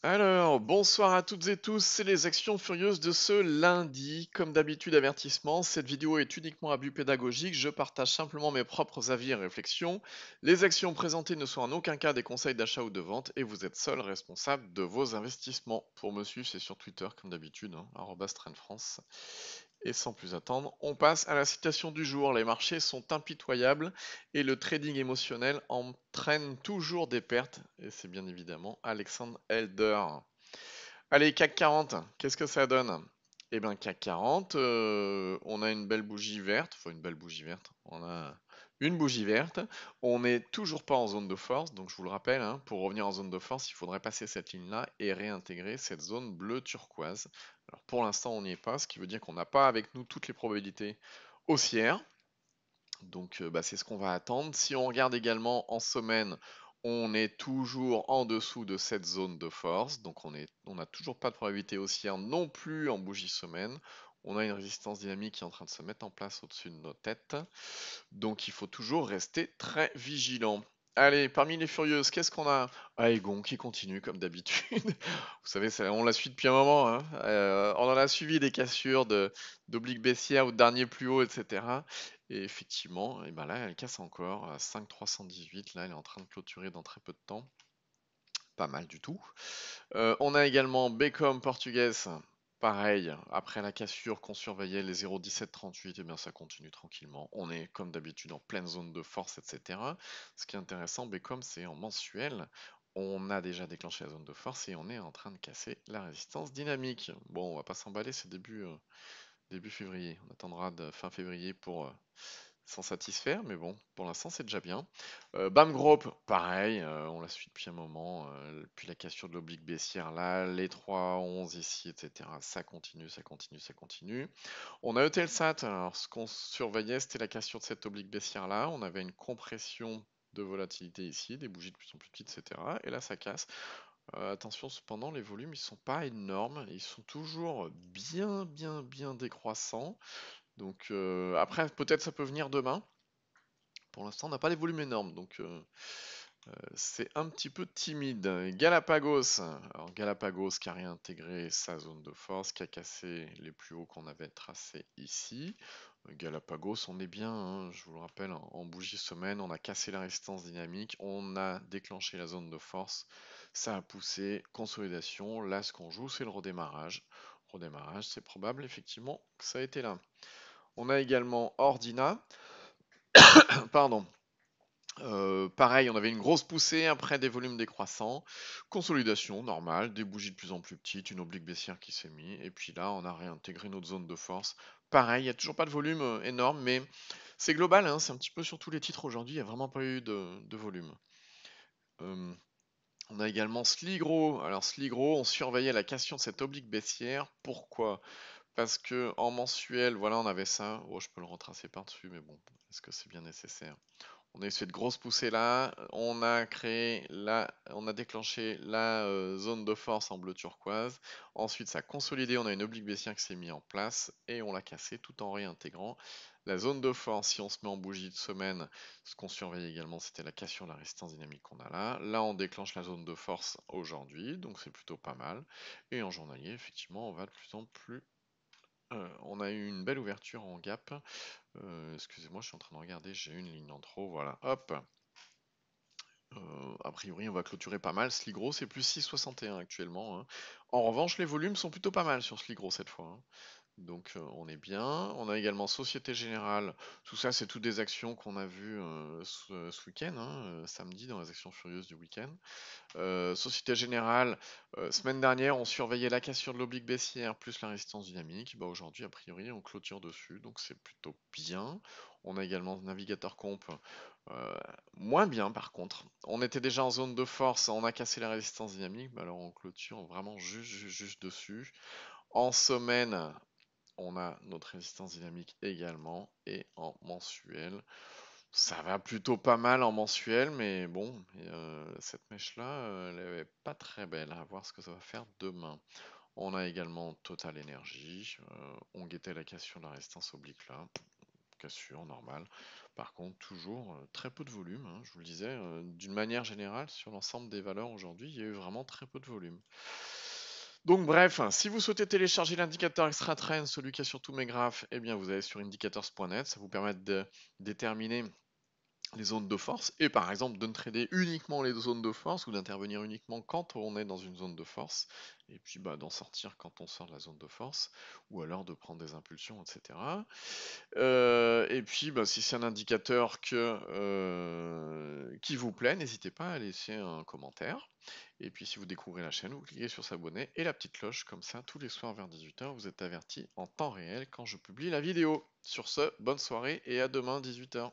Alors, bonsoir à toutes et tous, c'est les actions furieuses de ce lundi. Comme d'habitude, avertissement, cette vidéo est uniquement à but pédagogique, je partage simplement mes propres avis et réflexions. Les actions présentées ne sont en aucun cas des conseils d'achat ou de vente et vous êtes seul responsable de vos investissements. Pour me suivre, c'est sur Twitter comme d'habitude, @trendfrance. Et sans plus attendre, on passe à la citation du jour. Les marchés sont impitoyables et le trading émotionnel entraîne toujours des pertes. Et c'est bien évidemment Alexandre Elder. Allez, CAC 40, qu'est-ce que ça donne? Eh bien, CAC 40, on a une belle bougie verte, enfin une belle bougie verte, on a une bougie verte, on n'est toujours pas en zone de force, donc je vous le rappelle, hein, pour revenir en zone de force, il faudrait passer cette ligne-là et réintégrer cette zone bleue turquoise. Alors pour l'instant, on n'y est pas, ce qui veut dire qu'on n'a pas avec nous toutes les probabilités haussières, donc bah, c'est ce qu'on va attendre. Si on regarde également en semaine, on est toujours en dessous de cette zone de force. Donc on n'a toujours pas de probabilité haussière non plus en bougie semaine. On a une résistance dynamique qui est en train de se mettre en place au-dessus de nos têtes. Donc il faut toujours rester très vigilant. Allez, parmi les furieuses, qu'est-ce qu'on a? Ah, Egon qui continue comme d'habitude. Vous savez, on la suit depuis un moment, hein. On en a suivi des cassures d'obliques baissières ou de dernier plus haut, etc. Et effectivement, et ben là, elle casse encore à 5,318. Là, elle est en train de clôturer dans très peu de temps. Pas mal du tout. On a également Becom portugaise. Pareil, après la cassure qu'on surveillait les 0,1738, et bien ça continue tranquillement. On est comme d'habitude en pleine zone de force, etc. Ce qui est intéressant, Becom, c'est en mensuel. On a déjà déclenché la zone de force et on est en train de casser la résistance dynamique. Bon, on va pas s'emballer, c'est début février. On attendra de fin février pour s'en satisfaire, mais bon, pour l'instant c'est déjà bien. Bam Group, pareil, on la suit depuis un moment, depuis la cassure de l'oblique baissière là, les 3,11 ici, etc. Ça continue, ça continue, ça continue. On a Eutelsat, alors ce qu'on surveillait c'était la cassure de cette oblique baissière là, on avait une compression de volatilité ici, des bougies de plus en plus petites, etc. Et là ça casse. Attention cependant, les volumes ils sont pas énormes, ils sont toujours bien, bien, bien décroissants. Donc après, peut-être ça peut venir demain. Pour l'instant, on n'a pas des volumes énormes, donc c'est un petit peu timide. Galapagos, alors Galapagos qui a réintégré sa zone de force, qui a cassé les plus hauts qu'on avait tracés ici. Galapagos, on est bien, hein, je vous le rappelle, en bougie semaine, on a cassé la résistance dynamique, on a déclenché la zone de force, ça a poussé, consolidation. Là, ce qu'on joue, c'est le redémarrage. Redémarrage, c'est probable effectivement que ça a été là. On a également Ordina. Pardon. Pareil, on avait une grosse poussée après des volumes décroissants. Consolidation normale, des bougies de plus en plus petites, une oblique baissière qui s'est mise. Et puis là, on a réintégré notre zone de force. Pareil, il n'y a toujours pas de volume énorme, mais c'est global, hein, c'est un petit peu sur tous les titres aujourd'hui, il n'y a vraiment pas eu de volume. Euh, on a également Sligro. Alors Sligro, on surveillait la cassure de cette oblique baissière. Pourquoi? Parce que en mensuel, voilà, on avait ça. Oh, je peux le retracer par-dessus, mais bon, est-ce que c'est bien nécessaire? On a eu cette grosse poussée là, on a déclenché la zone de force en bleu turquoise. Ensuite, ça a consolidé, on a une oblique baissière qui s'est mise en place et on l'a cassé tout en réintégrant la zone de force. Si on se met en bougie de semaine, ce qu'on surveille également, c'était la cassure de la résistance dynamique qu'on a là. Là, on déclenche la zone de force aujourd'hui, donc c'est plutôt pas mal. Et en journalier, effectivement, on va de plus en plus. On a eu une belle ouverture en gap. Excusez-moi, je suis en train de regarder, j'ai une ligne en trop, voilà, hop. A priori, on va clôturer pas mal. Sligro, c'est plus 6,61 actuellement, hein. En revanche, les volumes sont plutôt pas mal sur Sligro cette fois, hein. Donc on est bien. On a également Société Générale. Tout ça, c'est toutes des actions qu'on a vues ce week-end, hein, samedi, dans les actions furieuses du week-end. Société Générale, semaine dernière, on surveillait la cassure de l'oblique baissière plus la résistance dynamique. Bah, aujourd'hui, a priori, on clôture dessus, donc c'est plutôt bien. On a également Navigateur Comp, euh, moins bien par contre. On était déjà en zone de force, on a cassé la résistance dynamique, bah alors on clôture vraiment juste dessus. En semaine, on a notre résistance dynamique également, et en mensuel, ça va plutôt pas mal en mensuel, mais bon, cette mèche-là, elle est pas très belle. À voir ce que ça va faire demain. On a également Total Energy. On guettait la cassure de la résistance oblique là. cassure, normal. Par contre, toujours très peu de volume, hein, je vous le disais, d'une manière générale, sur l'ensemble des valeurs aujourd'hui, il y a eu vraiment très peu de volume. Donc bref, si vous souhaitez télécharger l'indicateur Extra Trend, celui qui est sur tous mes graphes, eh bien vous allez sur indicators.net, ça vous permet de déterminer les zones de force et par exemple de ne trader uniquement les zones de force ou d'intervenir uniquement quand on est dans une zone de force et puis d'en sortir quand on sort de la zone de force ou alors de prendre des impulsions, etc. Et puis si c'est un indicateur qui vous plaît, n'hésitez pas à laisser un commentaire. Et puis si vous découvrez la chaîne, vous cliquez sur s'abonner et la petite cloche, comme ça tous les soirs vers 18h, vous êtes avertis en temps réel quand je publie la vidéo. Sur ce, bonne soirée et à demain 18h.